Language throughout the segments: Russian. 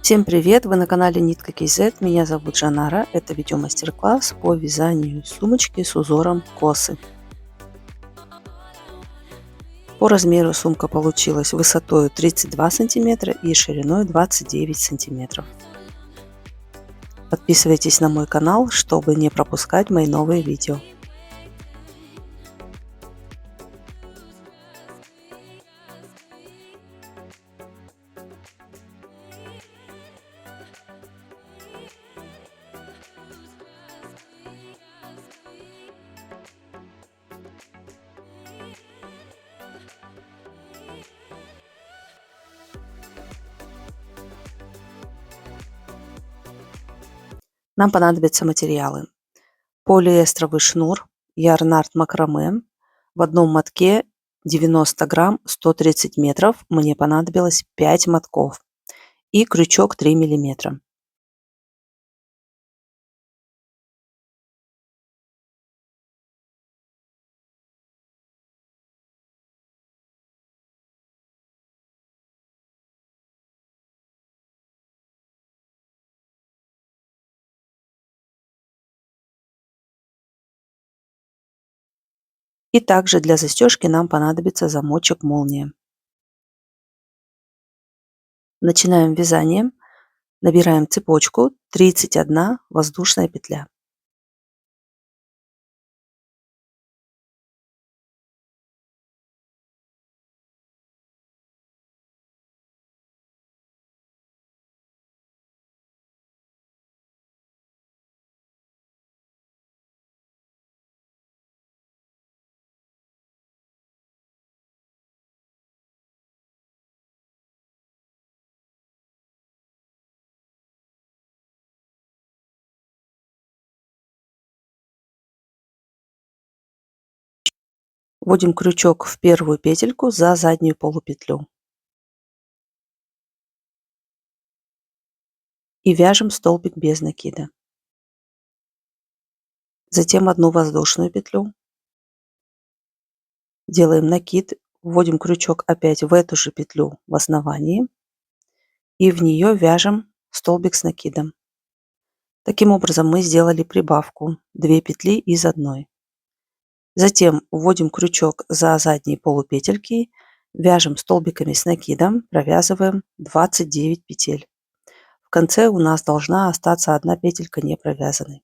Всем привет! Вы на канале Нитка KZ. Меня зовут Жанара. Это видеомастер-класс по вязанию сумочки с узором косы. По размеру сумка получилась высотой 32 сантиметра и шириной 29 сантиметров. Подписывайтесь на мой канал, чтобы не пропускать мои новые видео. Нам понадобятся материалы: полиэстровый шнур, ярнард макраме, в одном мотке 90 грамм, 130 метров, мне понадобилось 5 мотков, и крючок 3 миллиметра. И также для застежки нам понадобится замочек молния. Начинаем вязание. Набираем цепочку 31 воздушная петля. Вводим крючок в первую петельку за заднюю полупетлю и вяжем столбик без накида. Затем одну воздушную петлю, делаем накид, вводим крючок опять в эту же петлю в основании и в нее вяжем столбик с накидом. Таким образом мы сделали прибавку 2 петли из одной. Затем вводим крючок за задние полупетельки, вяжем столбиками с накидом, провязываем 29 петель. В конце у нас должна остаться одна петелька не провязанной.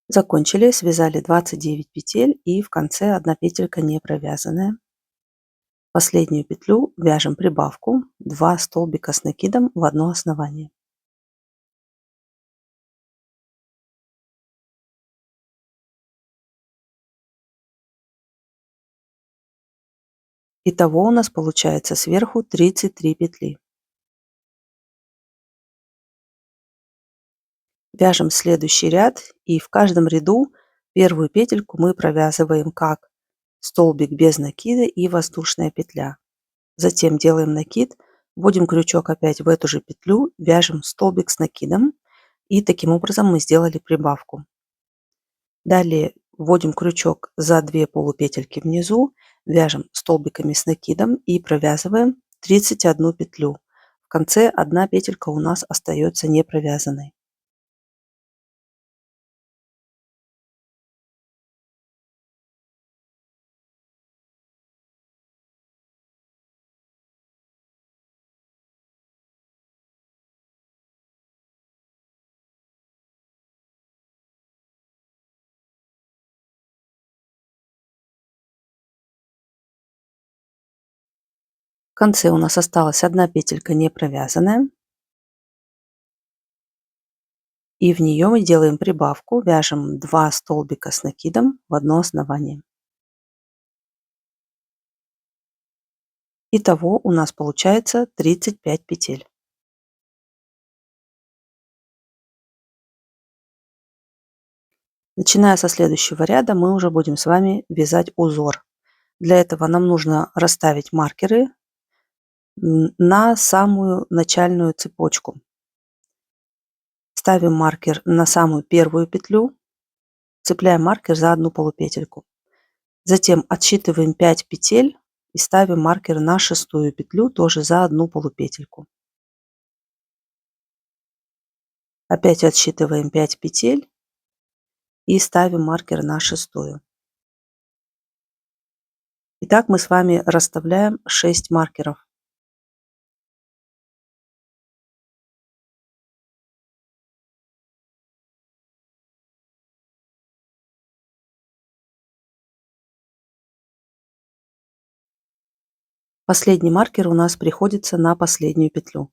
Закончили, связали 29 петель и в конце одна петелька не провязанная. Последнюю петлю вяжем прибавку 2 столбика с накидом в одно основание. Итого у нас получается сверху 33 петли. Вяжем следующий ряд и в каждом ряду первую петельку мы провязываем как столбик без накида и воздушная петля. Затем делаем накид, вводим крючок опять в эту же петлю, вяжем столбик с накидом и таким образом мы сделали прибавку. Далее вводим крючок за 2 полупетельки внизу, вяжем столбиками с накидом и провязываем 31 петлю. В конце одна петелька у нас остается не провязанной. В конце у нас осталась одна петелька не провязанная. И в нее мы делаем прибавку, вяжем 2 столбика с накидом в одно основание. Итого у нас получается 35 петель. Начиная со следующего ряда мы уже будем с вами вязать узор. Для этого нам нужно расставить маркеры на самую начальную цепочку. Ставим маркер на самую первую петлю, цепляем маркер за одну полупетельку. Затем отсчитываем 5 петель и ставим маркер на шестую петлю, тоже за одну полупетельку. Опять отсчитываем 5 петель и ставим маркер на шестую. Итак, мы с вами расставляем 6 маркеров. Последний маркер у нас приходится на последнюю петлю.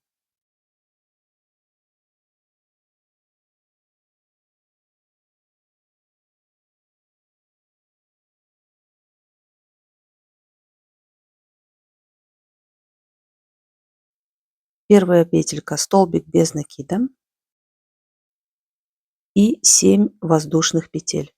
Первая петелька столбик без накида и 7 воздушных петель.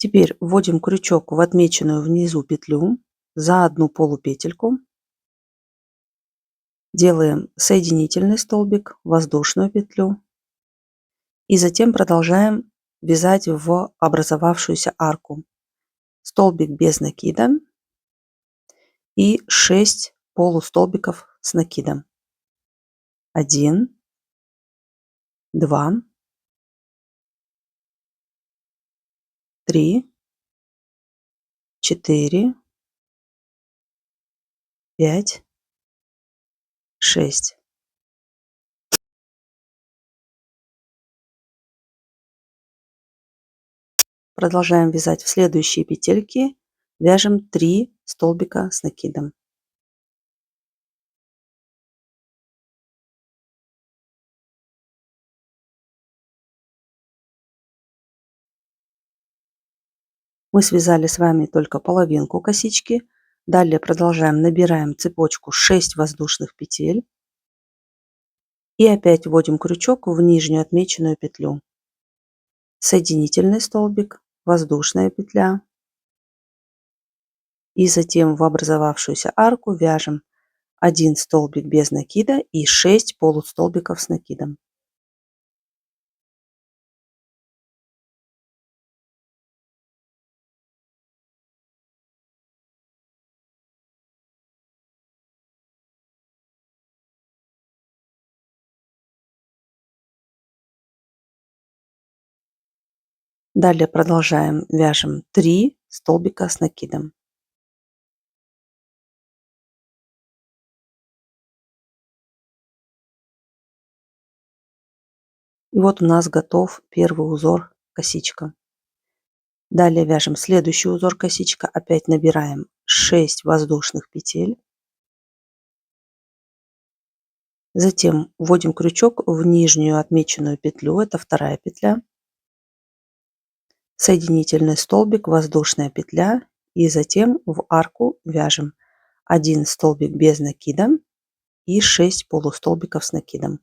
Теперь вводим крючок в отмеченную внизу петлю за одну полупетельку. Делаем соединительный столбик, воздушную петлю. И затем продолжаем вязать в образовавшуюся арку. Столбик без накида и 6 полустолбиков с накидом. 1, 2, 3, 4, 5, 6. Продолжаем вязать в следующие петельки. Вяжем 3 столбика с накидом. Мы связали с вами только половинку косички. Далее продолжаем, набираем цепочку 6 воздушных петель. И опять вводим крючок в нижнюю отмеченную петлю. Соединительный столбик, воздушная петля. И затем в образовавшуюся арку вяжем 1 столбик без накида и 6 полустолбиков с накидом. Далее продолжаем, вяжем 3 столбика с накидом. И вот у нас готов первый узор косичка. Далее вяжем следующий узор косичка. Опять набираем 6 воздушных петель. Затем вводим крючок в нижнюю отмеченную петлю. Это вторая петля. Соединительный столбик, воздушная петля. И затем в арку вяжем 1 столбик без накида и 6 полустолбиков с накидом.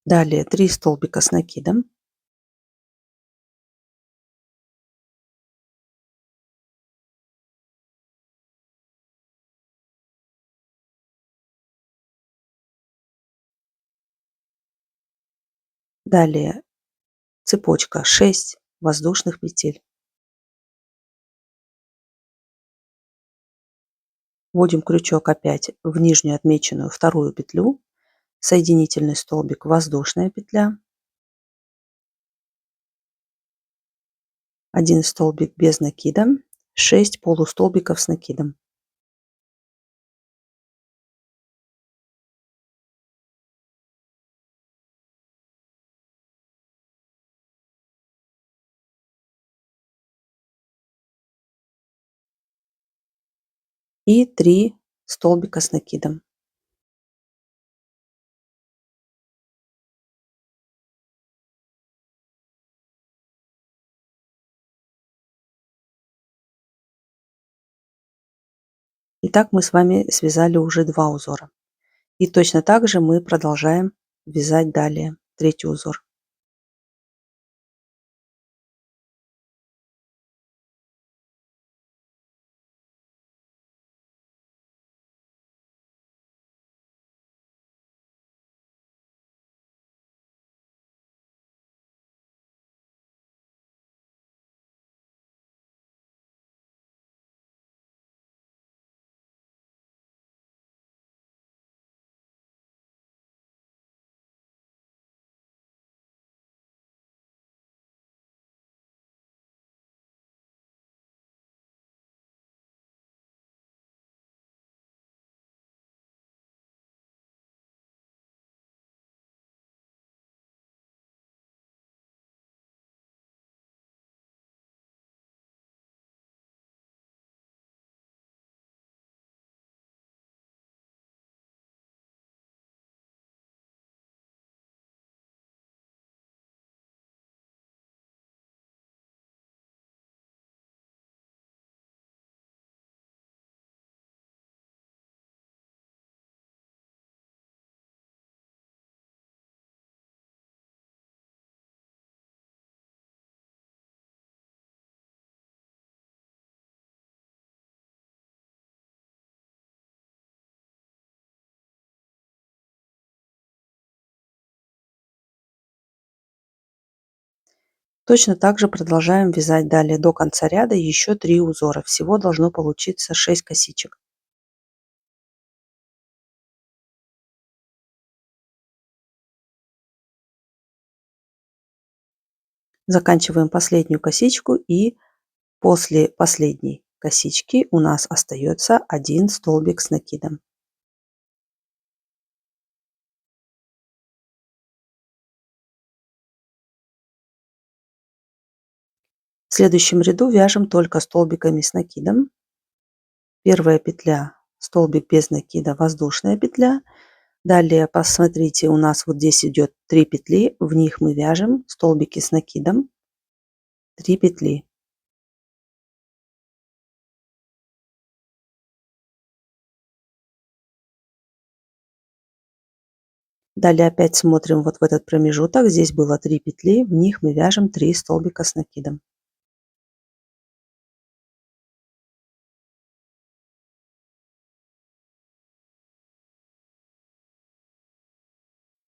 Далее 3 столбика с накидом. Далее цепочка 6 воздушных петель. Вводим крючок опять в нижнюю отмеченную вторую петлю. Соединительный столбик, воздушная петля. 1 столбик без накида, 6 полустолбиков с накидом. И 3 столбика с накидом. Итак, мы с вами связали уже 2 узора. И точно так же мы продолжаем вязать далее третий узор. Точно так же продолжаем вязать далее до конца ряда еще 3 узора. Всего должно получиться 6 косичек. Заканчиваем последнюю косичку, и после последней косички у нас остается 1 столбик с накидом. В следующем ряду вяжем только столбиками с накидом. Первая петля, столбик без накида, воздушная петля. Далее посмотрите, у нас вот здесь идет 3 петли, в них мы вяжем столбики с накидом, 3 петли. Далее опять смотрим вот в этот промежуток, здесь было 3 петли, в них мы вяжем 3 столбика с накидом.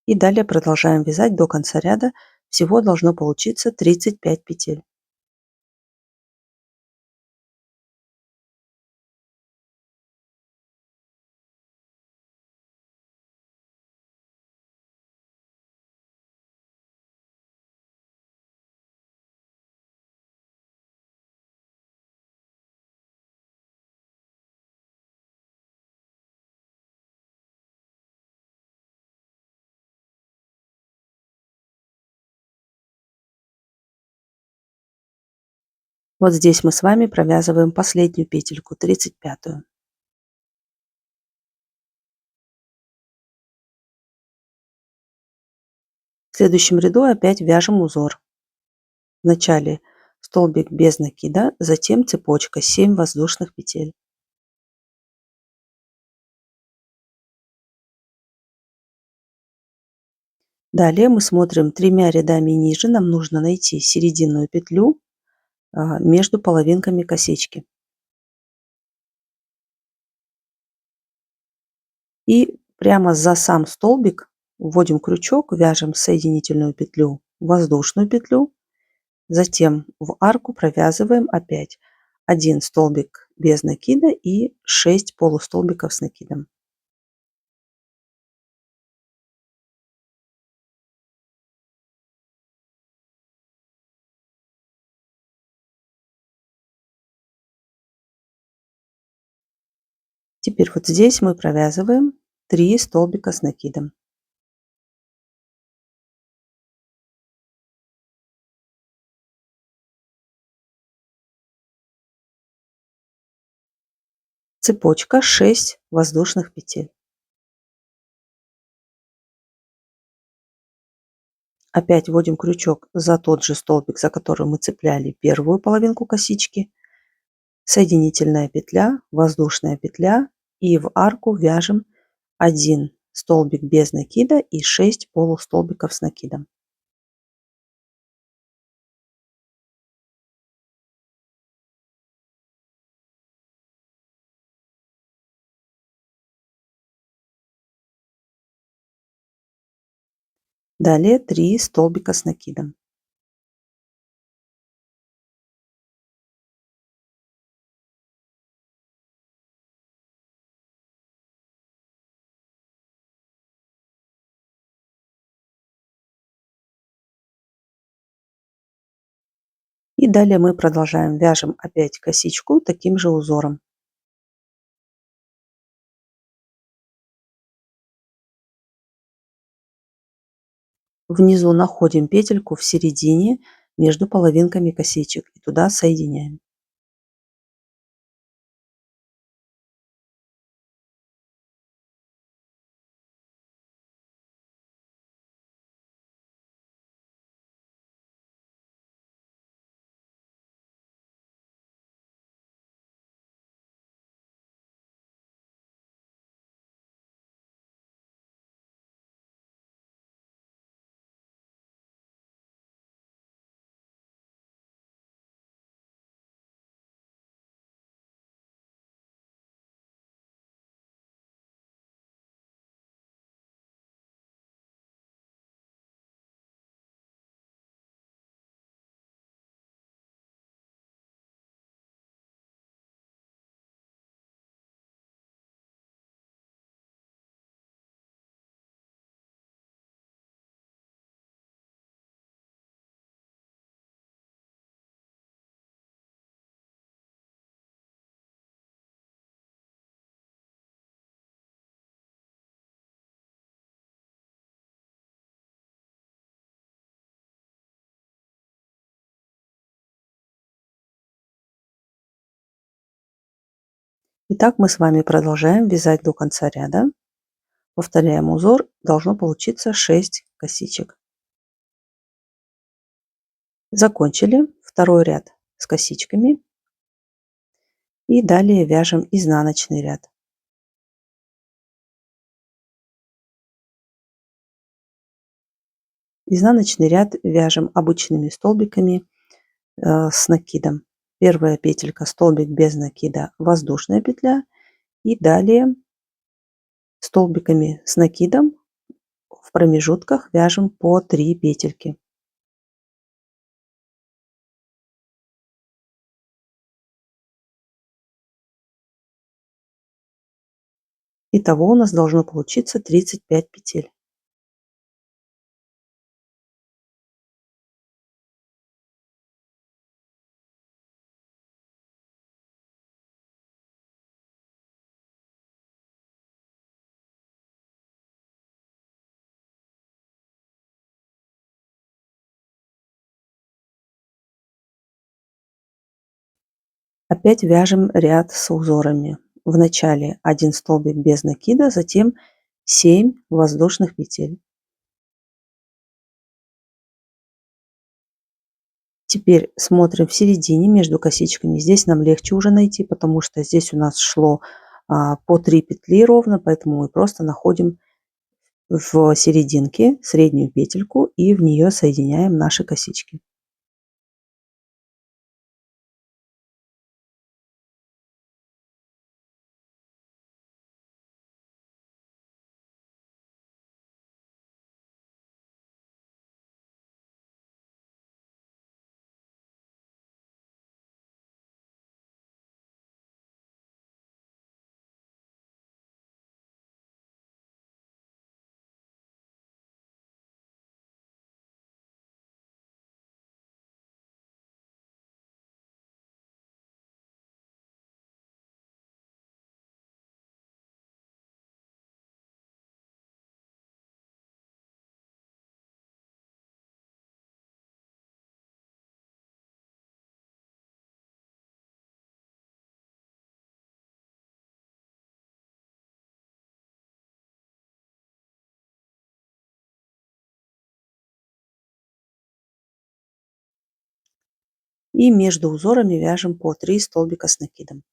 И далее продолжаем вязать до конца ряда. Всего должно получиться 35 петель. Вот здесь мы с вами провязываем последнюю петельку, 35-ю. В следующем ряду опять вяжем узор. Вначале столбик без накида, затем цепочка 7 воздушных петель. Далее мы смотрим 3 рядами ниже, нам нужно найти серединную петлю между половинками косички. И прямо за сам столбик вводим крючок, вяжем соединительную петлю, воздушную петлю, затем в арку провязываем опять 1 столбик без накида и 6 полустолбиков с накидом. Теперь вот здесь мы провязываем 3 столбика с накидом. Цепочка 6 воздушных петель. Опять вводим крючок за тот же столбик, за который мы цепляли первую половинку косички. Соединительная петля, воздушная петля и в арку вяжем 1 столбик без накида и 6 полустолбиков с накидом. Далее 3 столбика с накидом. И далее мы продолжаем, вяжем опять косичку таким же узором. Внизу находим петельку в середине между половинками косичек и туда соединяем. Итак, мы с вами продолжаем вязать до конца ряда. Повторяем узор. Должно получиться 6 косичек. Закончили второй ряд с косичками. И далее вяжем изнаночный ряд. Изнаночный ряд вяжем обычными столбиками с накидом. Первая петелька столбик без накида, воздушная петля. И далее столбиками с накидом в промежутках вяжем по 3 петельки. Итого у нас должно получиться 35 петель. Опять вяжем ряд с узорами. В начале 1 столбик без накида, затем 7 воздушных петель. Теперь смотрим в середине между косичками. Здесь нам легче уже найти, потому что здесь у нас шло по 3 петли ровно, поэтому мы просто находим в серединке среднюю петельку и в нее соединяем наши косички. И между узорами вяжем по 3 столбика с накидом.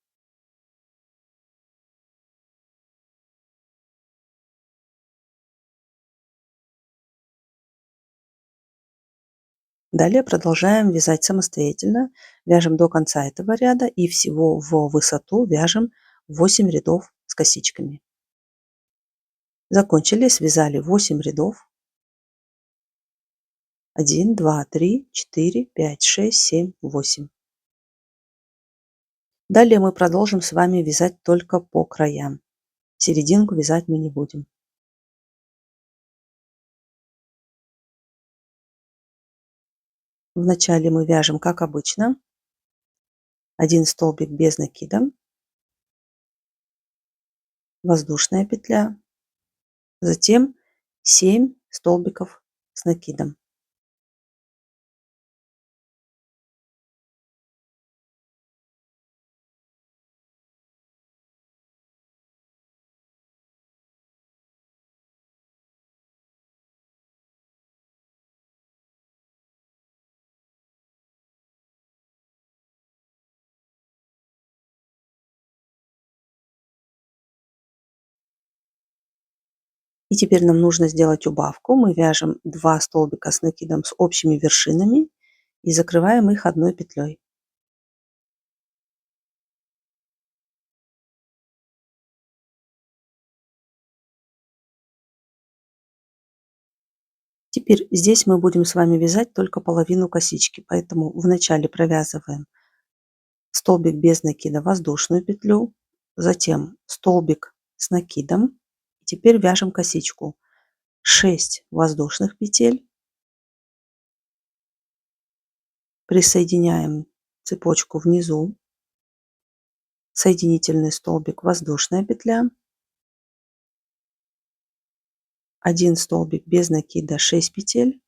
Далее продолжаем вязать самостоятельно. Вяжем до конца этого ряда и всего в высоту вяжем 8 рядов с косичками. Закончили, связали 8 рядов. 1, 2, 3, 4, 5, 6, 7, 8. Далее мы продолжим с вами вязать только по краям. Серединку вязать мы не будем. Вначале мы вяжем, как обычно, 1 столбик без накида, воздушная петля, затем 7 столбиков с накидом. И теперь нам нужно сделать убавку. Мы вяжем 2 столбика с накидом с общими вершинами и закрываем их одной петлей. Теперь здесь мы будем с вами вязать только половину косички, поэтому вначале провязываем столбик без накида, воздушную петлю, затем столбик с накидом. И теперь вяжем косичку. 6 воздушных петель, присоединяем цепочку внизу, соединительный столбик, воздушная петля, 1 столбик без накида, 6 петель,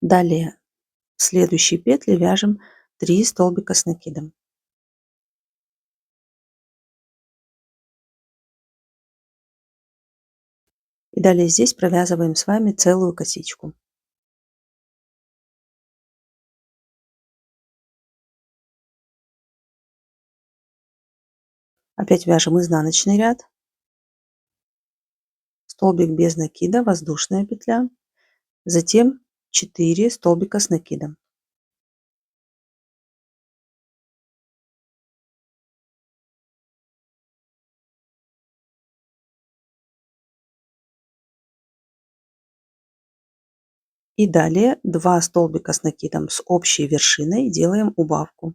далее в следующей петле вяжем 3 столбика с накидом. И далее здесь провязываем с вами целую косичку. Опять вяжем изнаночный ряд, столбик без накида, воздушная петля, затем 4 столбика с накидом. И далее 2 столбика с накидом с общей вершиной делаем убавку.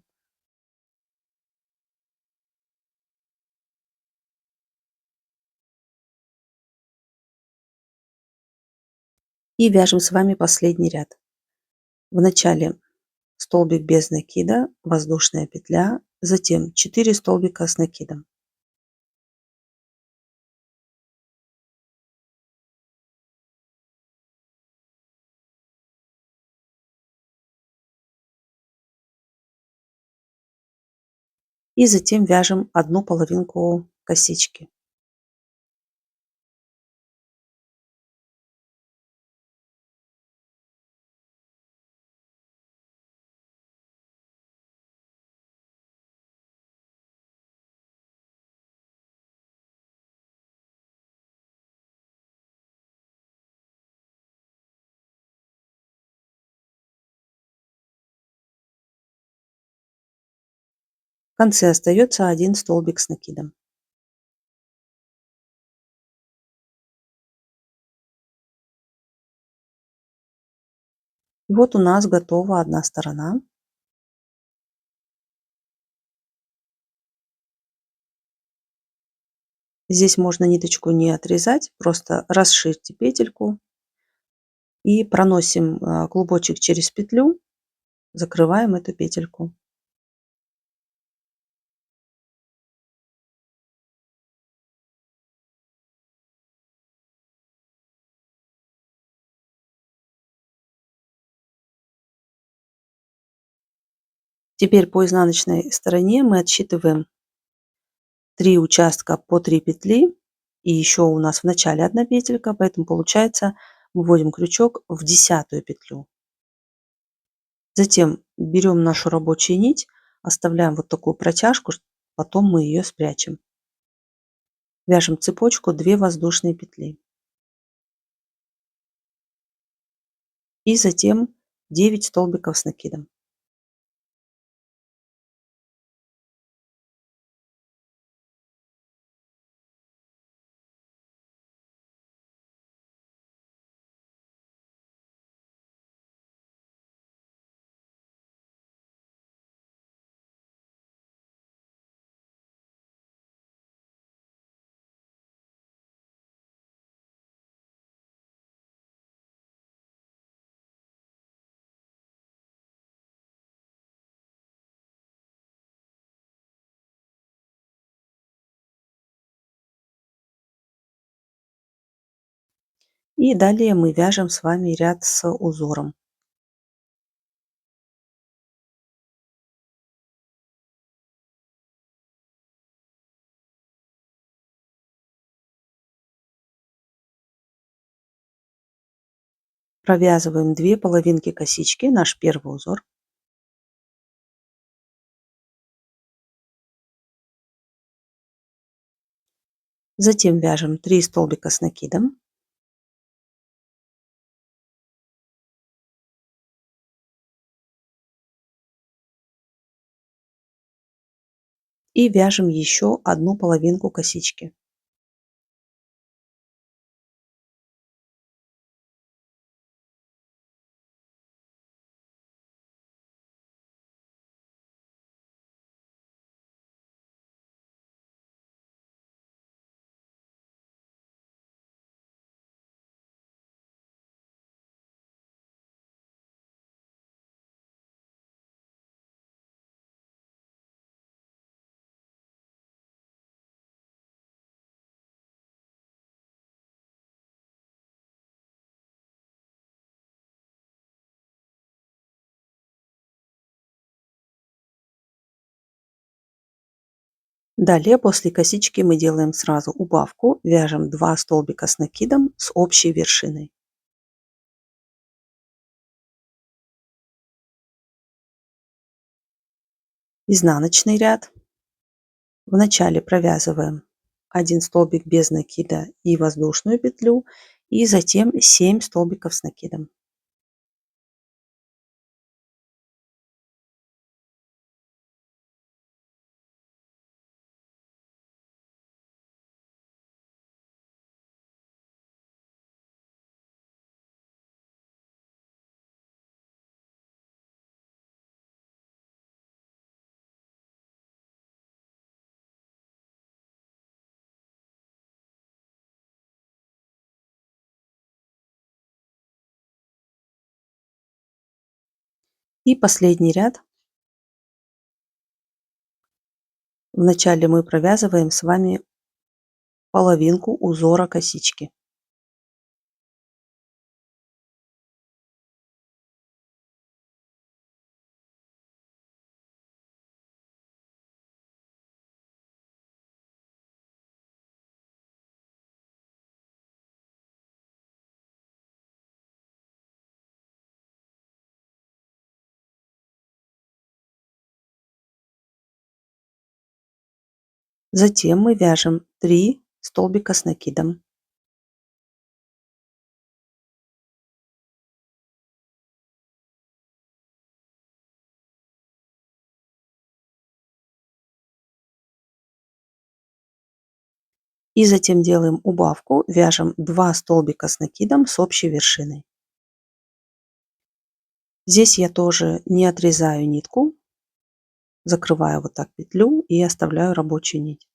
И вяжем с вами последний ряд. В начале столбик без накида, воздушная петля, затем 4 столбика с накидом. И затем вяжем одну половинку косички. В конце остается 1 столбик с накидом. И вот у нас готова одна сторона. Здесь можно ниточку не отрезать, просто расширьте петельку и проносим клубочек через петлю, закрываем эту петельку. Теперь по изнаночной стороне мы отсчитываем 3 участка по 3 петли. И еще у нас в начале одна петелька, поэтому получается мы вводим крючок в 10-ю петлю. Затем берем нашу рабочую нить, оставляем вот такую протяжку, потом мы ее спрячем. Вяжем цепочку 2 воздушные петли. И затем 9 столбиков с накидом. И далее мы вяжем с вами ряд с узором. Провязываем 2 половинки косички, наш первый узор. Затем вяжем 3 столбика с накидом. И вяжем еще одну половинку косички. Далее после косички мы делаем сразу убавку, вяжем 2 столбика с накидом с общей вершиной. Изнаночный ряд. Вначале провязываем 1 столбик без накида и воздушную петлю, и затем 7 столбиков с накидом. И последний ряд. Вначале мы провязываем с вами половинку узора косички. Затем мы вяжем 3 столбика с накидом. И затем делаем убавку, вяжем 2 столбика с накидом с общей вершиной. Здесь я тоже не отрезаю нитку, закрываю вот так петлю и оставляю рабочую нить.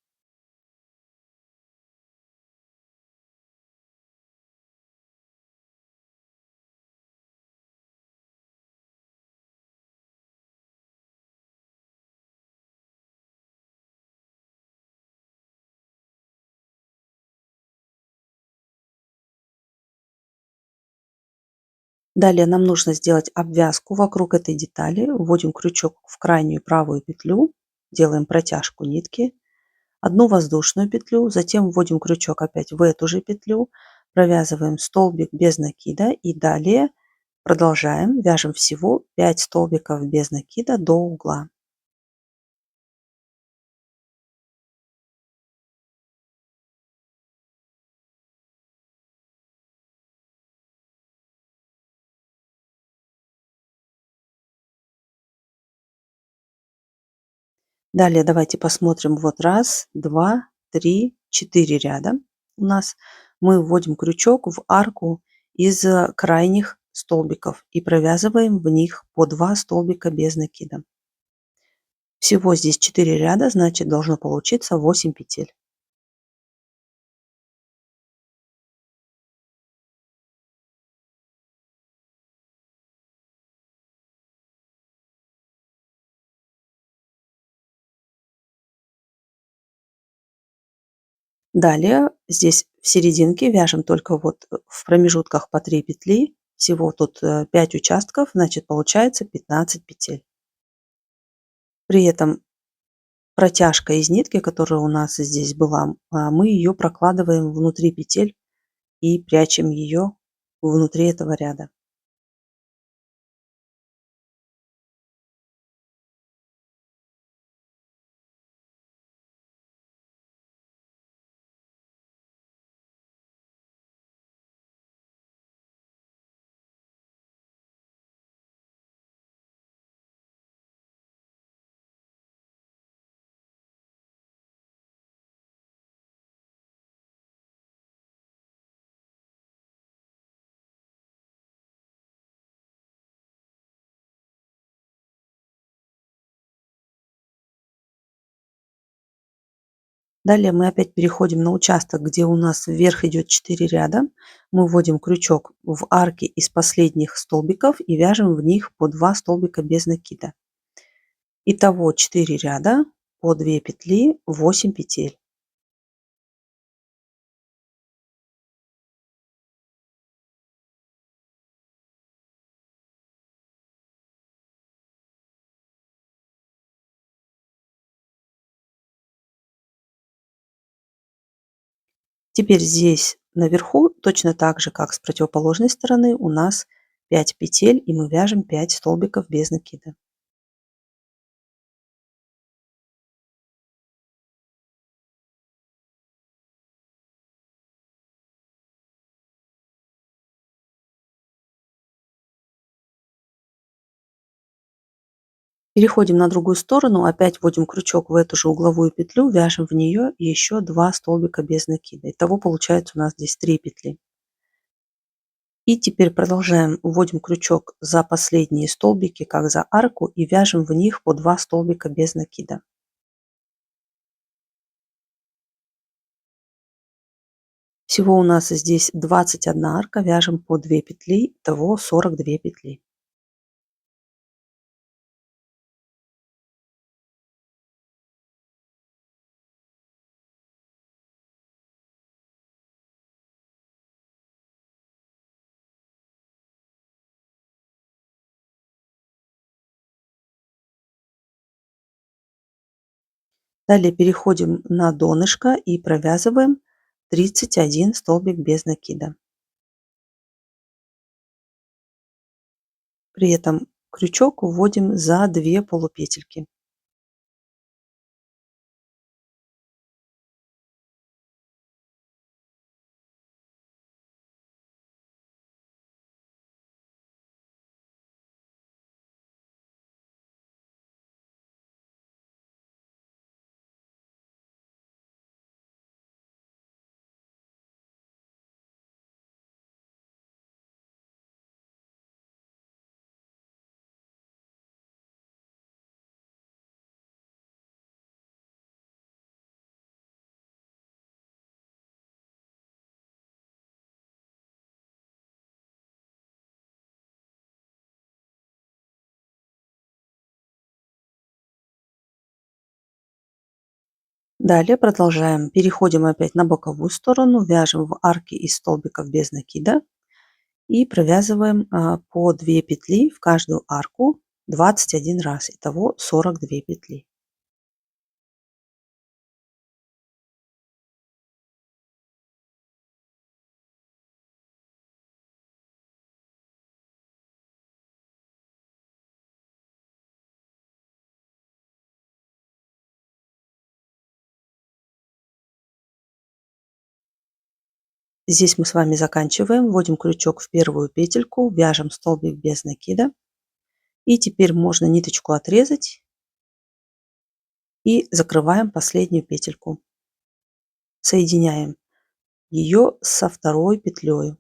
Далее нам нужно сделать обвязку вокруг этой детали. Вводим крючок в крайнюю правую петлю, делаем протяжку нитки, одну воздушную петлю, затем вводим крючок опять в эту же петлю, провязываем столбик без накида и далее продолжаем, вяжем всего 5 столбиков без накида до угла. Далее давайте посмотрим. Вот раз, два, три, 4 ряда у нас. Мы вводим крючок в арку из крайних столбиков и провязываем в них по 2 столбика без накида. Всего здесь 4 ряда, значит должно получиться 8 петель. Далее здесь в серединке вяжем только вот в промежутках по 3 петли. Всего тут 5 участков, значит получается 15 петель. При этом протяжка из нитки, которая у нас здесь была, мы ее прокладываем внутри петель и прячем ее внутри этого ряда. Далее мы опять переходим на участок, где у нас вверх идет 4 ряда. Мы вводим крючок в арки из последних столбиков и вяжем в них по 2 столбика без накида. Итого 4 ряда, по 2 петли, 8 петель. Теперь здесь наверху точно так же, как с противоположной стороны, у нас 5 петель и мы вяжем 5 столбиков без накида. Переходим на другую сторону, опять вводим крючок в эту же угловую петлю, вяжем в нее еще 2 столбика без накида. Итого получается у нас здесь 3 петли. И теперь продолжаем, вводим крючок за последние столбики, как за арку, и вяжем в них по 2 столбика без накида. Всего у нас здесь 21 арка, вяжем по 2 петли, итого 42 петли. Далее переходим на донышко и провязываем 31 столбик без накида. При этом крючок вводим за 2 полупетельки. Далее продолжаем. Переходим опять на боковую сторону, вяжем в арки из столбиков без накида И провязываем по 2 петли в каждую арку 21 раз. Итого 42 петли. Здесь мы с вами заканчиваем, вводим крючок в первую петельку, вяжем столбик без накида. И теперь можно ниточку отрезать и закрываем последнюю петельку. Соединяем ее со второй петлей.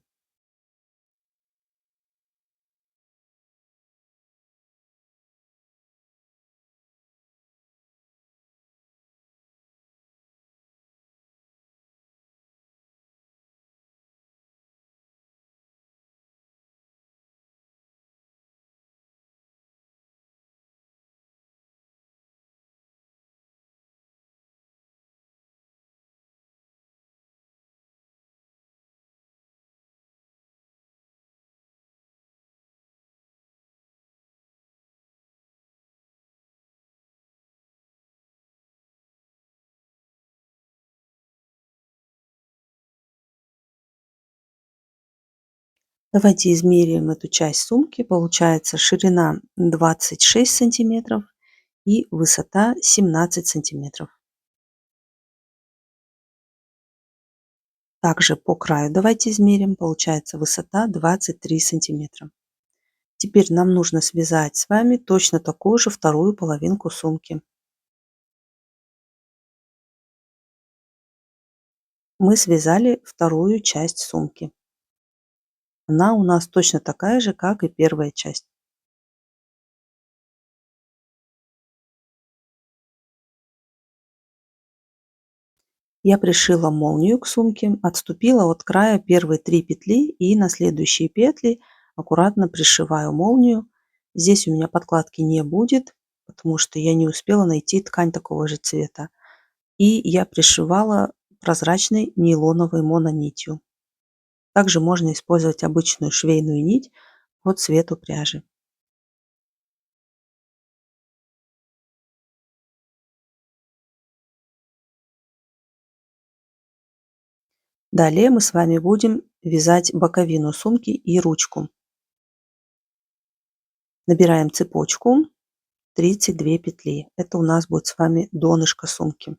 Давайте измерим эту часть сумки. Получается ширина 26 сантиметров и высота 17 сантиметров. Также по краю давайте измерим. Получается высота 23 сантиметра. Теперь нам нужно связать с вами точно такую же вторую половинку сумки. Мы связали вторую часть сумки. Она у нас точно такая же, как и первая часть. Я пришила молнию к сумке, отступила от края первые 3 петли и на следующие петли аккуратно пришиваю молнию. Здесь у меня подкладки не будет, потому что я не успела найти ткань такого же цвета. И я пришивала прозрачной нейлоновой мононитью. Также можно использовать обычную швейную нить по цвету пряжи. Далее мы с вами будем вязать боковину сумки и ручку. Набираем цепочку 32 петли. Это у нас будет с вами донышко сумки.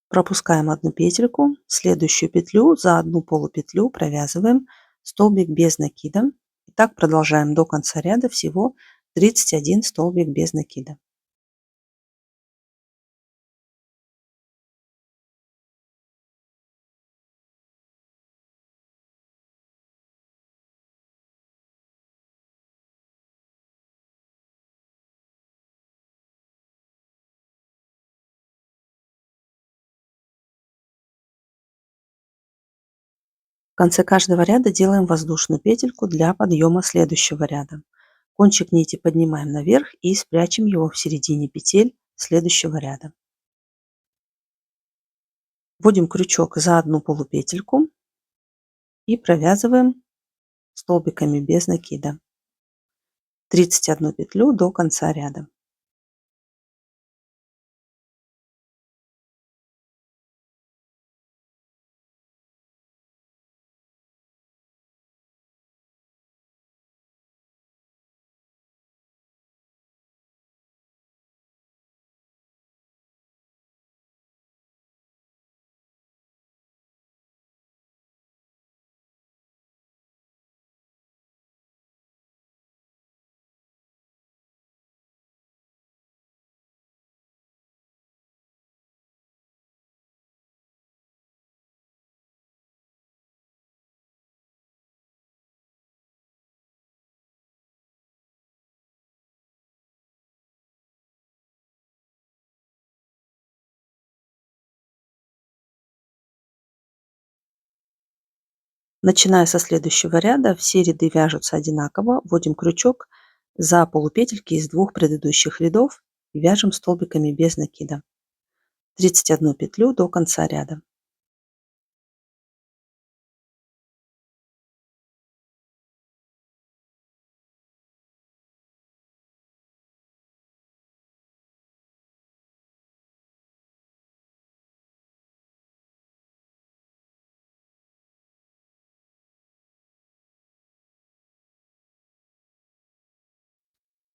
Пропускаем одну петельку, следующую петлю за одну полупетлю провязываем столбик без накида. И так продолжаем до конца ряда, всего 31 столбик без накида. В конце каждого ряда делаем воздушную петельку для подъема следующего ряда. Кончик нити поднимаем наверх и спрячем его в середине петель следующего ряда. Вводим крючок за одну полупетельку и провязываем столбиками без накида 31 петлю до конца ряда. Начиная со следующего ряда, все ряды вяжутся одинаково. Вводим крючок за полупетельки из двух предыдущих рядов и вяжем столбиками без накида 31 петлю до конца ряда.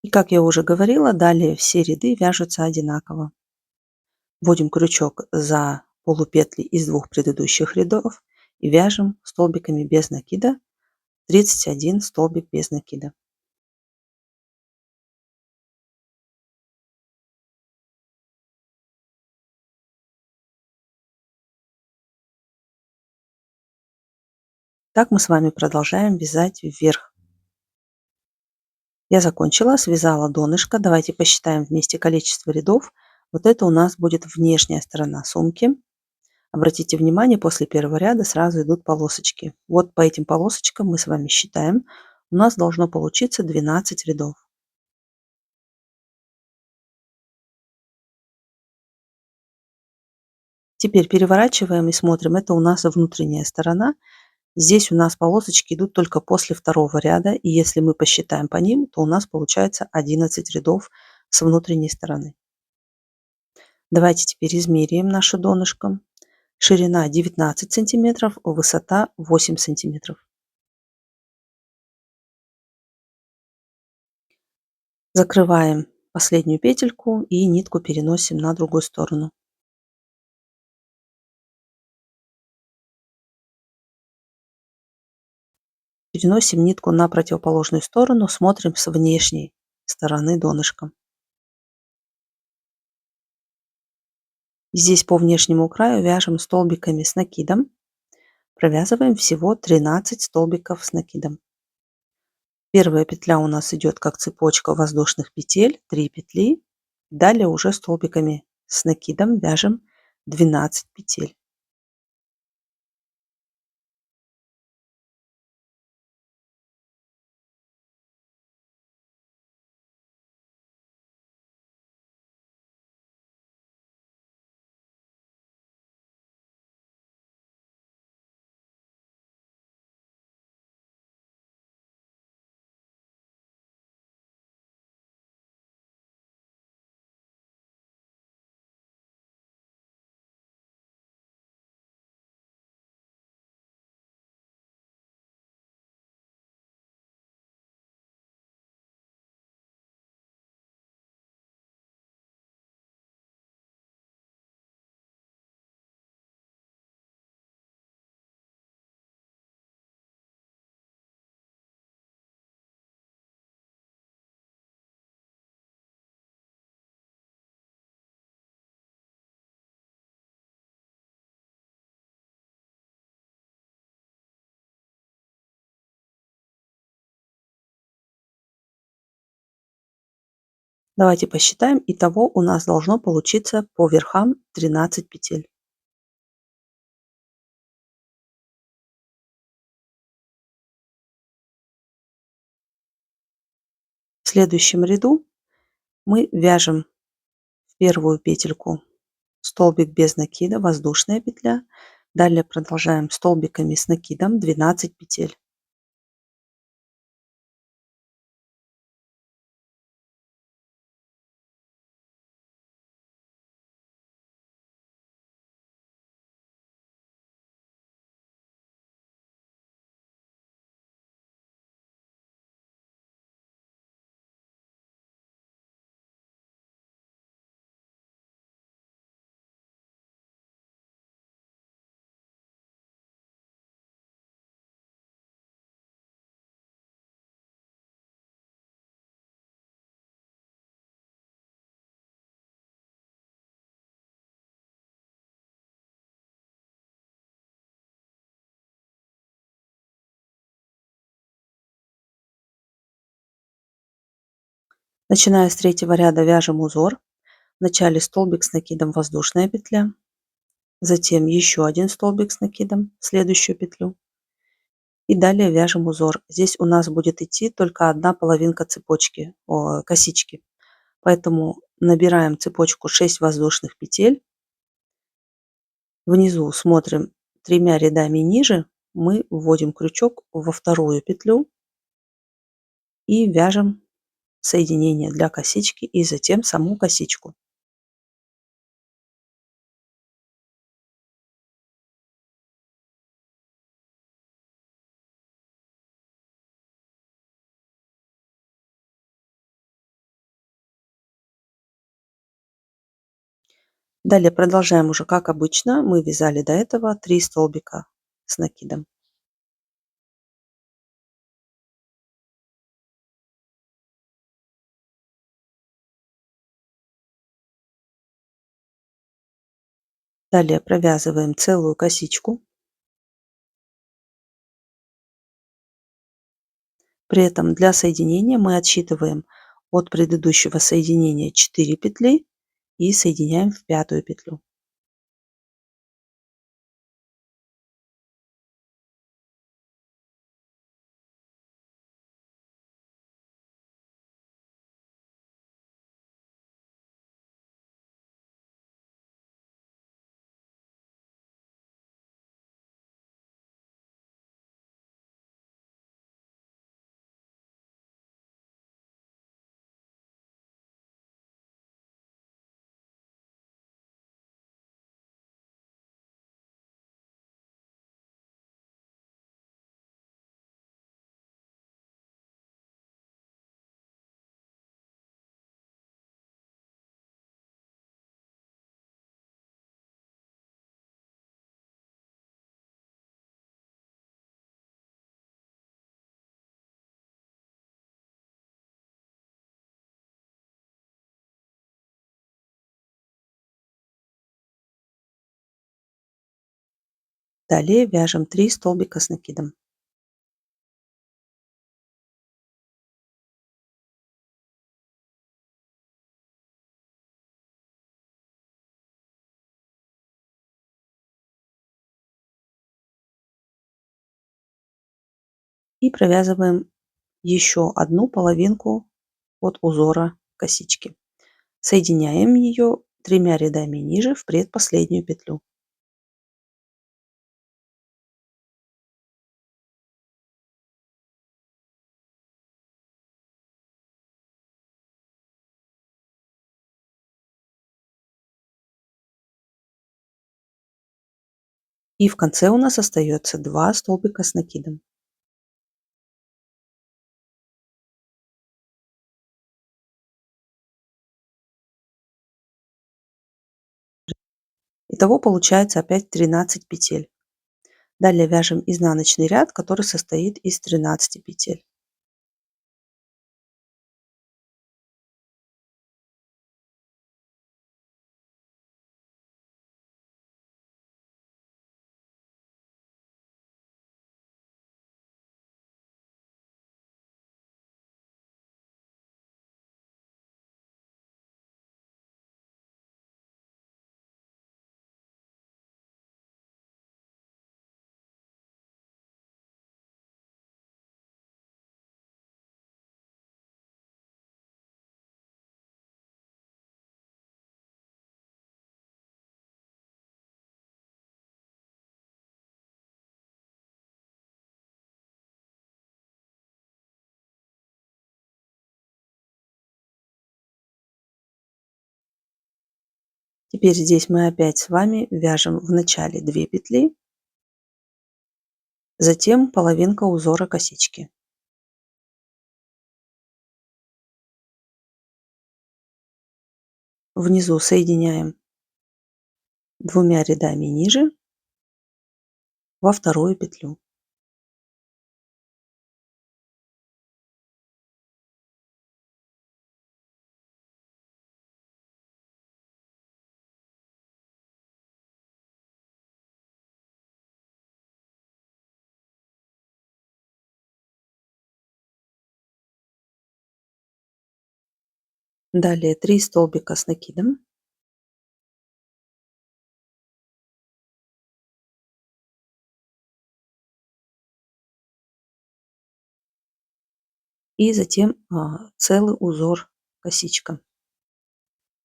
И как я уже говорила, далее все ряды вяжутся одинаково. Вводим крючок за полупетли из двух предыдущих рядов и вяжем столбиками без накида 31 столбик без накида. Так мы с вами продолжаем вязать вверх. Я закончила, связала донышко. Давайте посчитаем вместе количество рядов. Вот это у нас будет внешняя сторона сумки. Обратите внимание, после первого ряда сразу идут полосочки. Вот по этим полосочкам мы с вами считаем. У нас должно получиться 12 рядов. Теперь переворачиваем и смотрим. Это у нас внутренняя сторона. Здесь у нас полосочки идут только после второго ряда. И если мы посчитаем по ним, то у нас получается 11 рядов с внутренней стороны. Давайте теперь измеряем наше донышко. Ширина 19 сантиметров, высота 8 сантиметров. Закрываем последнюю петельку и нитку переносим на другую сторону. Переносим нитку на противоположную сторону, смотрим с внешней стороны донышка. Здесь по внешнему краю вяжем столбиками с накидом. Провязываем всего 13 столбиков с накидом. Первая петля у нас идет как цепочка воздушных петель, 3 петли. Далее уже столбиками с накидом вяжем 12 петель. Давайте посчитаем. Итого у нас должно получиться по верхам 13 петель. В следующем ряду мы вяжем в первую петельку столбик без накида, воздушная петля. Далее продолжаем столбиками с накидом 12 петель. Начиная с третьего ряда вяжем узор. Вначале столбик с накидом, воздушная петля, затем еще один столбик с накидом в следующую петлю И далее вяжем узор. Здесь у нас будет идти только одна половинка цепочки, косички. Поэтому набираем цепочку 6 воздушных петель. Внизу смотрим 3 рядами ниже, мы вводим крючок во вторую петлю и вяжем соединение для косички и затем саму косичку. Далее продолжаем уже как обычно. Мы вязали до этого 3 столбика с накидом. Далее провязываем целую косичку. При этом для соединения мы отсчитываем от предыдущего соединения 4 петли и соединяем в пятую петлю. Далее вяжем 3 столбика с накидом. И провязываем еще одну половинку от узора косички. Соединяем ее 3 рядами ниже в предпоследнюю петлю. И в конце у нас остается 2 столбика с накидом. Итого получается опять 13 петель. Далее вяжем изнаночный ряд, который состоит из 13 петель. Теперь здесь мы опять с вами вяжем в начале 2 петли, затем половинка узора косички. Внизу соединяем 2 рядами ниже во вторую петлю. Далее 3 столбика с накидом. и затем целый узор косичка.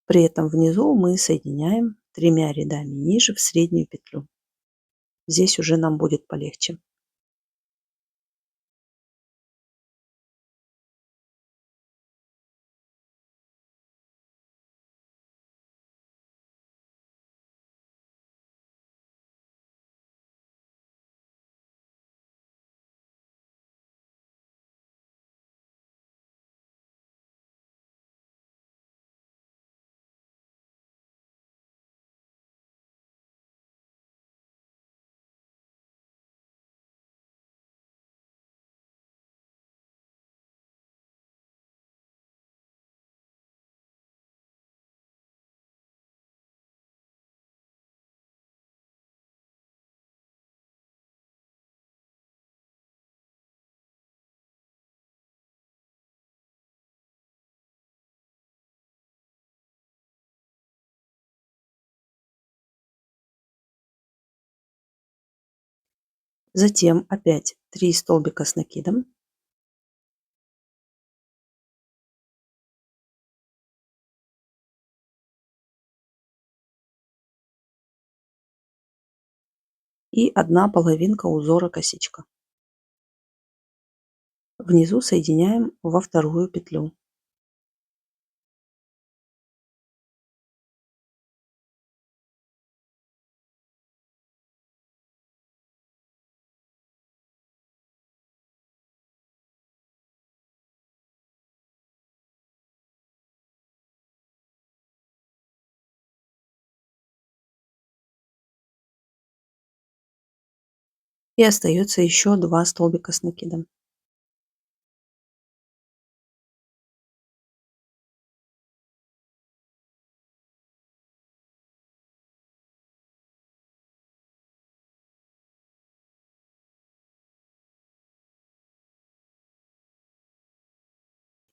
При этом внизу мы соединяем 3 рядами ниже в среднюю петлю. Здесь уже нам будет полегче. Затем опять 3 столбика с накидом. И 1 половинка узора косичка. Внизу соединяем во вторую петлю. И остается еще 2 столбика с накидом.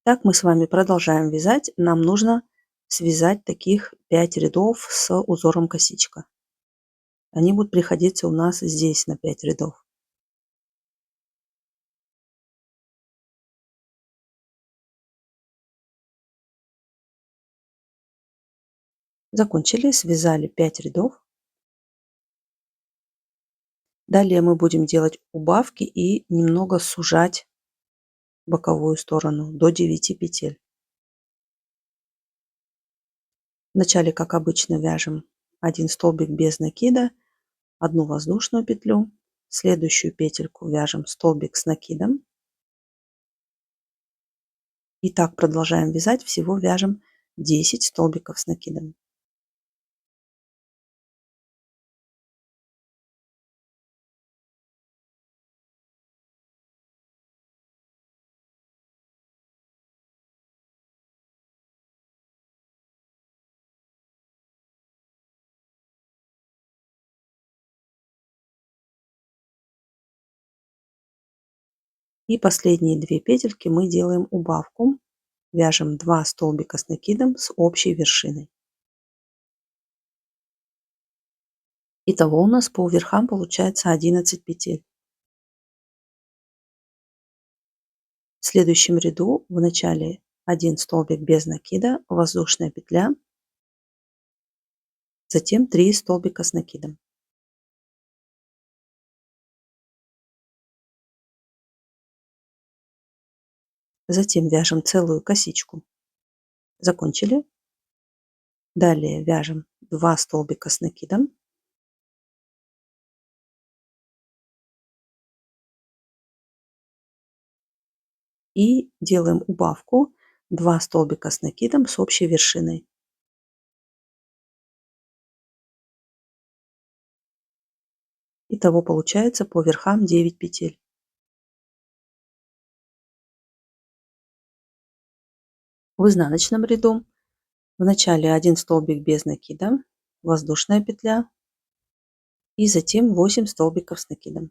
Так мы с вами продолжаем вязать. Нам нужно связать таких 5 рядов с узором косичка. Они будут приходиться у нас здесь на 5 рядов. Закончили, связали 5 рядов. Далее мы будем делать убавки и немного сужать боковую сторону до 9 петель. Вначале, как обычно, вяжем 1 столбик без накида, 1 воздушную петлю, следующую петельку вяжем столбик с накидом. И так продолжаем вязать, всего вяжем 10 столбиков с накидом. И последние 2 петельки мы делаем убавку. Вяжем 2 столбика с накидом с общей вершиной. Итого у нас по верхам получается 11 петель. В следующем ряду в начале 1 столбик без накида, воздушная петля, затем 3 столбика с накидом. Затем вяжем целую косичку. Закончили. Далее вяжем 2 столбика с накидом. И делаем убавку 2 столбика с накидом с общей вершиной. Итого получается по верхам 9 петель. В изнаночном ряду в начале 1 столбик без накида, воздушная петля и затем 8 столбиков с накидом.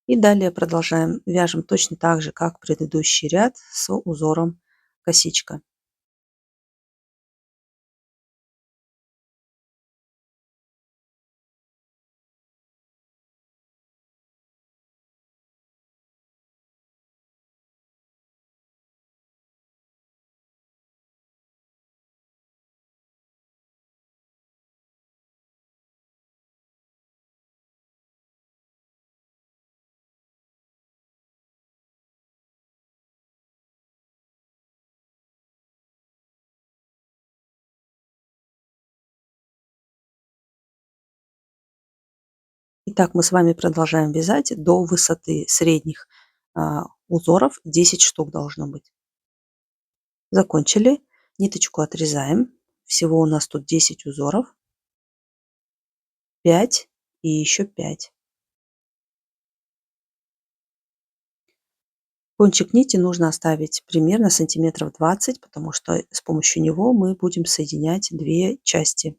И далее продолжаем. Вяжем точно так же, как предыдущий ряд с узором косичка. Итак, мы с вами продолжаем вязать до высоты средних узоров. 10 штук должно быть. Закончили. Ниточку отрезаем. Всего у нас тут 10 узоров. 5 и еще 5. Кончик нити нужно оставить примерно сантиметров 20, потому что с помощью него мы будем соединять две части.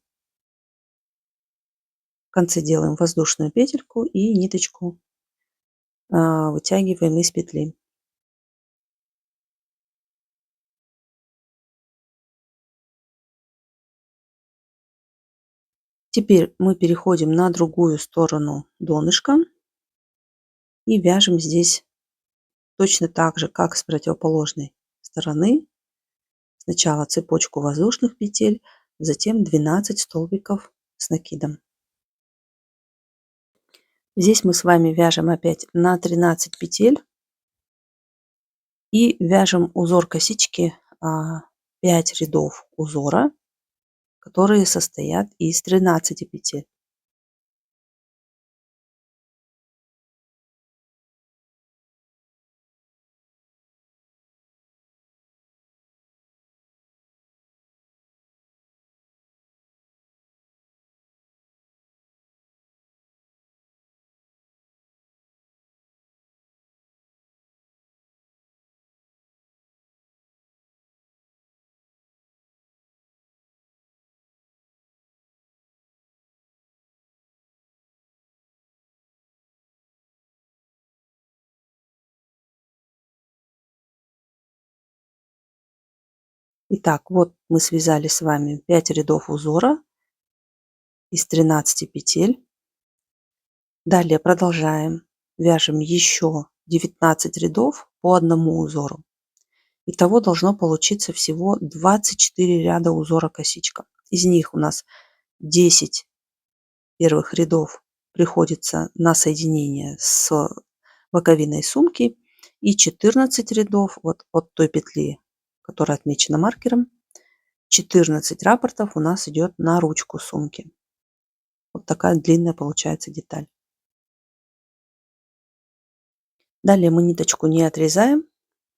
В конце делаем воздушную петельку и ниточку вытягиваем из петли. Теперь мы переходим на другую сторону донышка и вяжем здесь точно так же, как с противоположной стороны. Сначала цепочку воздушных петель, затем 12 столбиков с накидом. Здесь мы с вами вяжем опять на 13 петель и вяжем узор косички 5 рядов узора, которые состоят из 13 петель. Итак, вот мы связали с вами 5 рядов узора из 13 петель. Далее продолжаем. Вяжем еще 19 рядов по одному узору. Итого должно получиться всего 24 ряда узора косичка. Из них у нас 10 первых рядов приходится на соединение с боковиной сумки и 14 рядов вот от той петли, которая отмечена маркером, 14 раппортов у нас идет на ручку сумки. Вот такая длинная получается деталь. Далее мы ниточку не отрезаем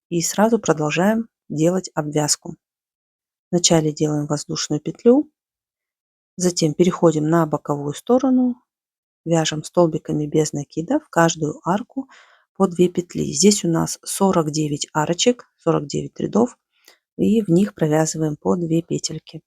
и сразу продолжаем делать обвязку. Вначале делаем воздушную петлю, затем переходим на боковую сторону, вяжем столбиками без накида в каждую арку по 2 петли. Здесь у нас 49 арочек, 49 рядов, и в них провязываем по 2 петельки.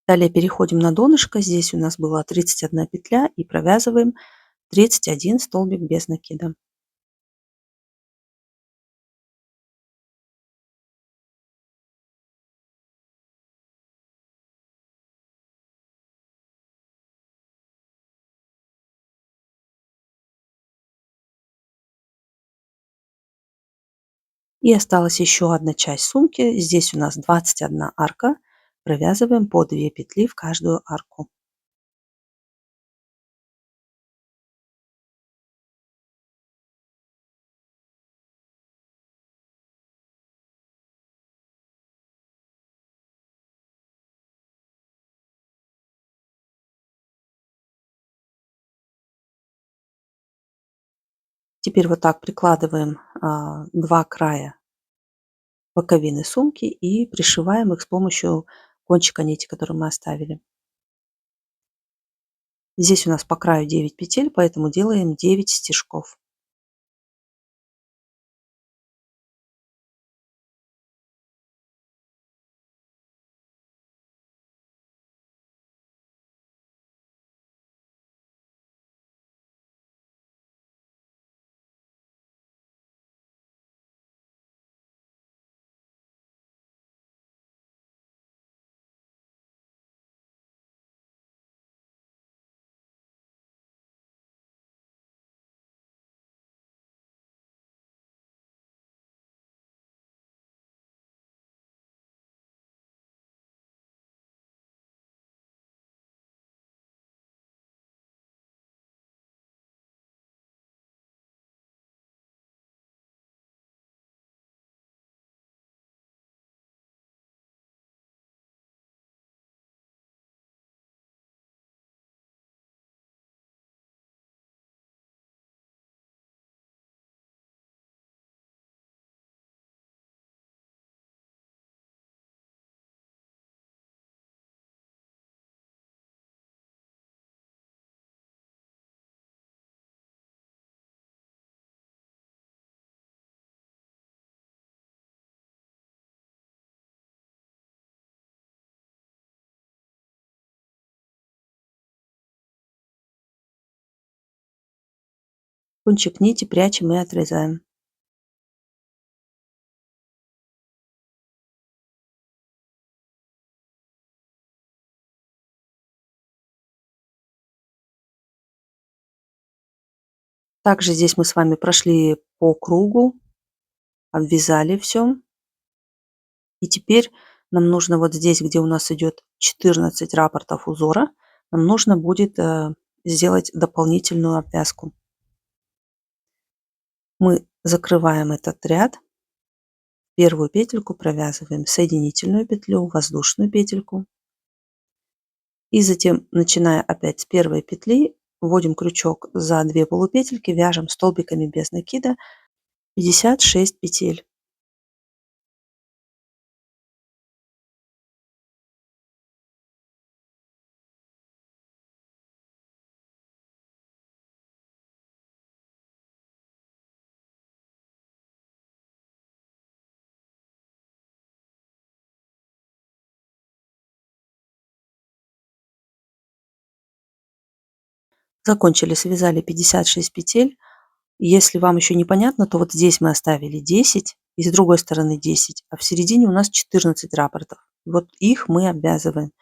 Далее переходим на донышко. Здесь у нас была 31 петля и провязываем 31 столбик без накида. И осталась еще одна часть сумки. Здесь у нас 21 арка. Провязываем по 2 петли в каждую арку. Теперь вот так прикладываем два края боковины сумки и пришиваем их с помощью кончика нити, который мы оставили. Здесь у нас по краю 9 петель, поэтому делаем 9 стежков. Кончик нити прячем и отрезаем. Также здесь мы с вами прошли по кругу, обвязали все. И теперь нам нужно вот здесь, где у нас идет 14 раппортов узора, нам нужно будет сделать дополнительную обвязку. Мы закрываем этот ряд, первую петельку провязываем соединительную петлю, воздушную петельку. И затем, начиная опять с первой петли, вводим крючок за 2 полупетельки, вяжем столбиками без накида 56 петель. Закончили, связали 56 петель. Если вам еще непонятно, то вот здесь мы оставили 10, и с другой стороны 10, а в середине у нас 14 раппортов. Вот их мы обвязываем.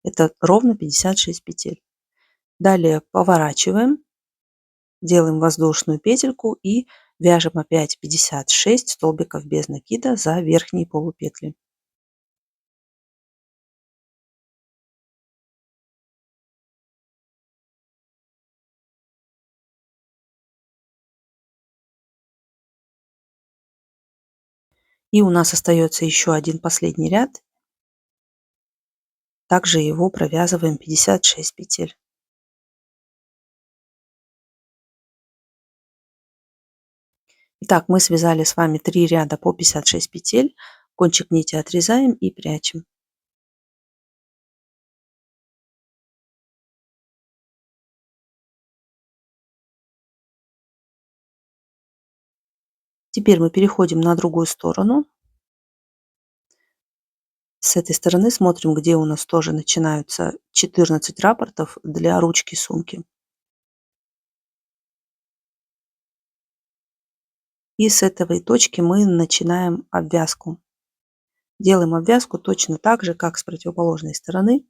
Это ровно 56 петель. Далее поворачиваем, делаем воздушную петельку и вяжем опять 56 столбиков без накида за верхние полупетли. И у нас остается еще один последний ряд. Также его провязываем 56 петель. Итак, мы связали с вами 3 ряда по 56 петель. Кончик нити отрезаем и прячем. Теперь мы переходим на другую сторону. С этой стороны смотрим, где у нас тоже начинаются 14 раппортов для ручки сумки. И с этой точки мы начинаем обвязку. Делаем обвязку точно так же, как с противоположной стороны.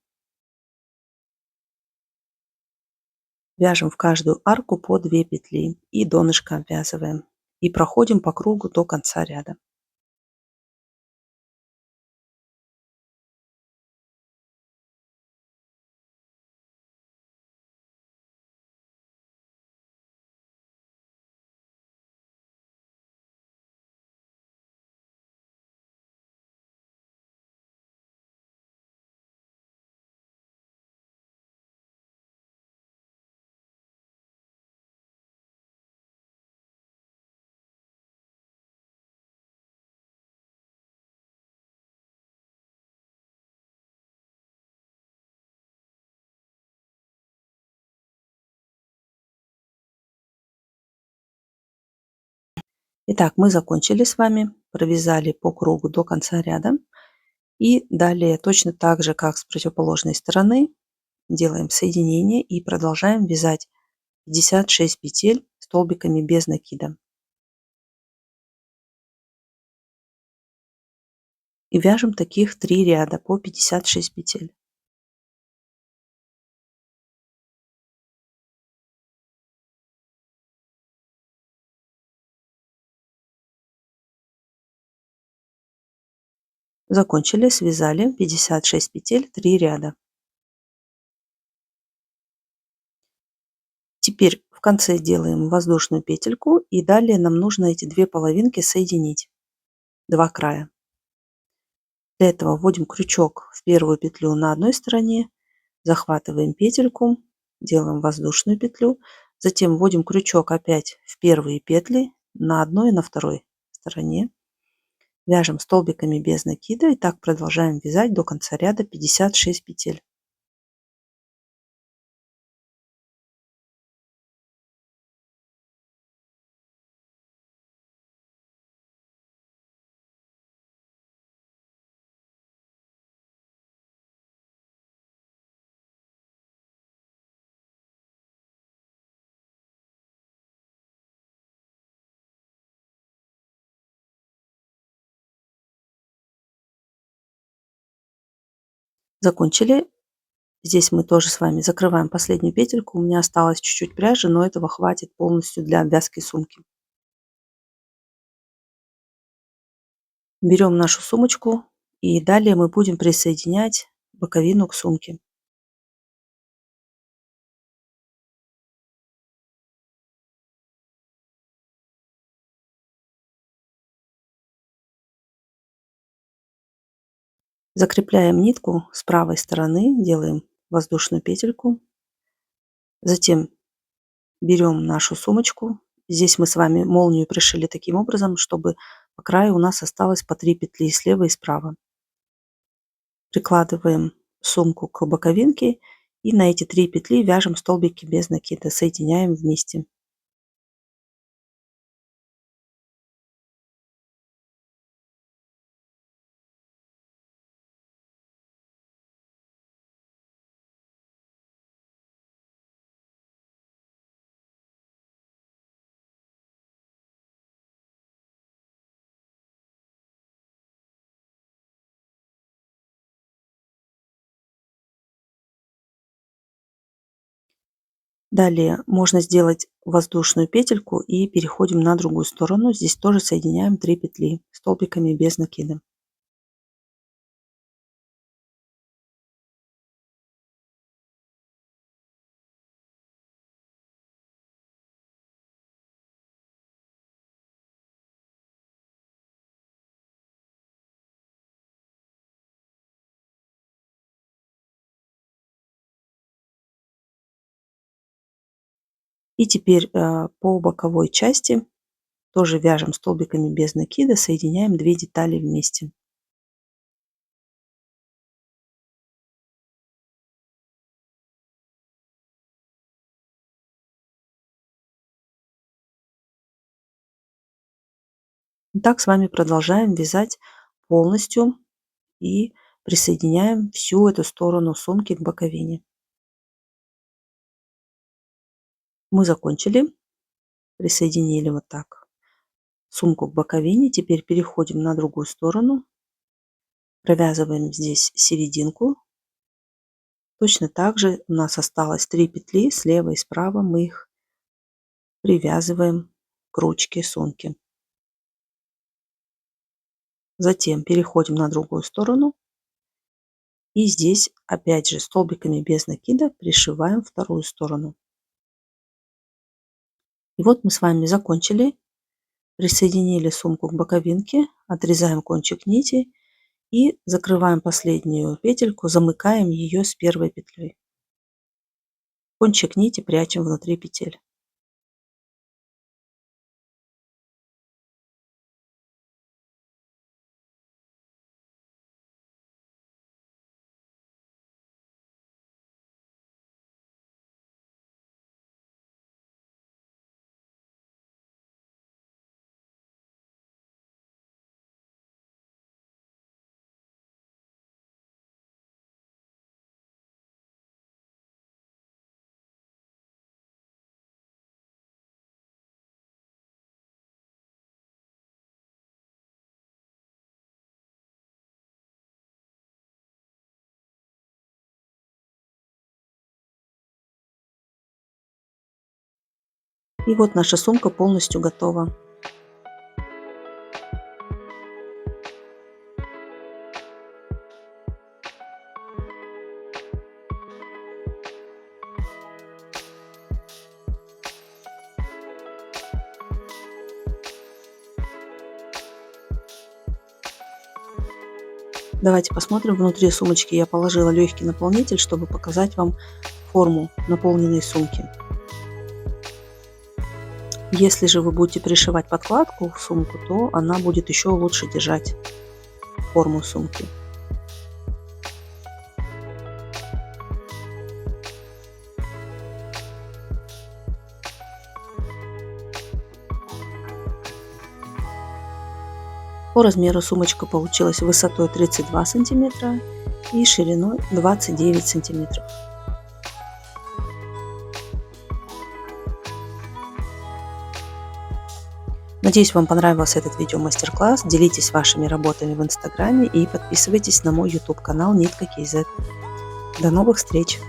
Вяжем в каждую арку по 2 петли и донышко обвязываем. И проходим по кругу до конца ряда. Итак, мы закончили с вами, провязали по кругу до конца ряда. И далее точно так же, как с противоположной стороны, делаем соединение и продолжаем вязать 56 петель столбиками без накида. И вяжем таких 3 ряда по 56 петель. Закончили, связали 56 петель, 3 ряда. Теперь в конце делаем воздушную петельку, и далее нам нужно эти две половинки соединить, два края. Для этого вводим крючок в первую петлю на одной стороне, захватываем петельку, делаем воздушную петлю, затем вводим крючок опять в первые петли на одной и на второй стороне, вяжем столбиками без накида и так продолжаем вязать до конца ряда 56 петель. Закончили. Здесь мы тоже с вами закрываем последнюю петельку. У меня осталось чуть-чуть пряжи, но этого хватит полностью для обвязки сумки. Берем нашу сумочку и далее мы будем присоединять боковину к сумке. Закрепляем нитку с правой стороны, делаем воздушную петельку. Затем берем нашу сумочку. Здесь мы с вами молнию пришили таким образом, чтобы по краю у нас осталось по 3 петли слева и справа. Прикладываем сумку к боковинке и на эти 3 петли вяжем столбики без накида, соединяем вместе. Далее можно сделать воздушную петельку и переходим на другую сторону. Здесь тоже соединяем 3 петли столбиками без накида. И теперь по боковой части тоже вяжем столбиками без накида, соединяем 2 детали вместе. И так с вами продолжаем вязать полностью и присоединяем всю эту сторону сумки к боковине. Мы закончили, присоединили вот так сумку к боковине. Теперь переходим на другую сторону, провязываем здесь серединку. Точно так же у нас осталось 3 петли слева и справа, мы их привязываем к ручке сумки. Затем переходим на другую сторону и здесь опять же столбиками без накида пришиваем вторую сторону. И вот мы с вами закончили, присоединили сумку к боковинке, отрезаем кончик нити и закрываем последнюю петельку, замыкаем ее с первой петлей. Кончик нити прячем внутри петель. И вот наша сумка полностью готова. Давайте посмотрим. Внутри сумочки я положила легкий наполнитель, чтобы показать вам форму наполненной сумки. Если же вы будете пришивать подкладку в сумку, то она будет еще лучше держать форму сумки. По размеру сумочка получилась высотой 32 сантиметра и шириной 29 сантиметров. Надеюсь, вам понравился этот видео-мастер-класс. Делитесь вашими работами в инстаграме и подписывайтесь на мой YouTube канал Нитка KZ. До новых встреч!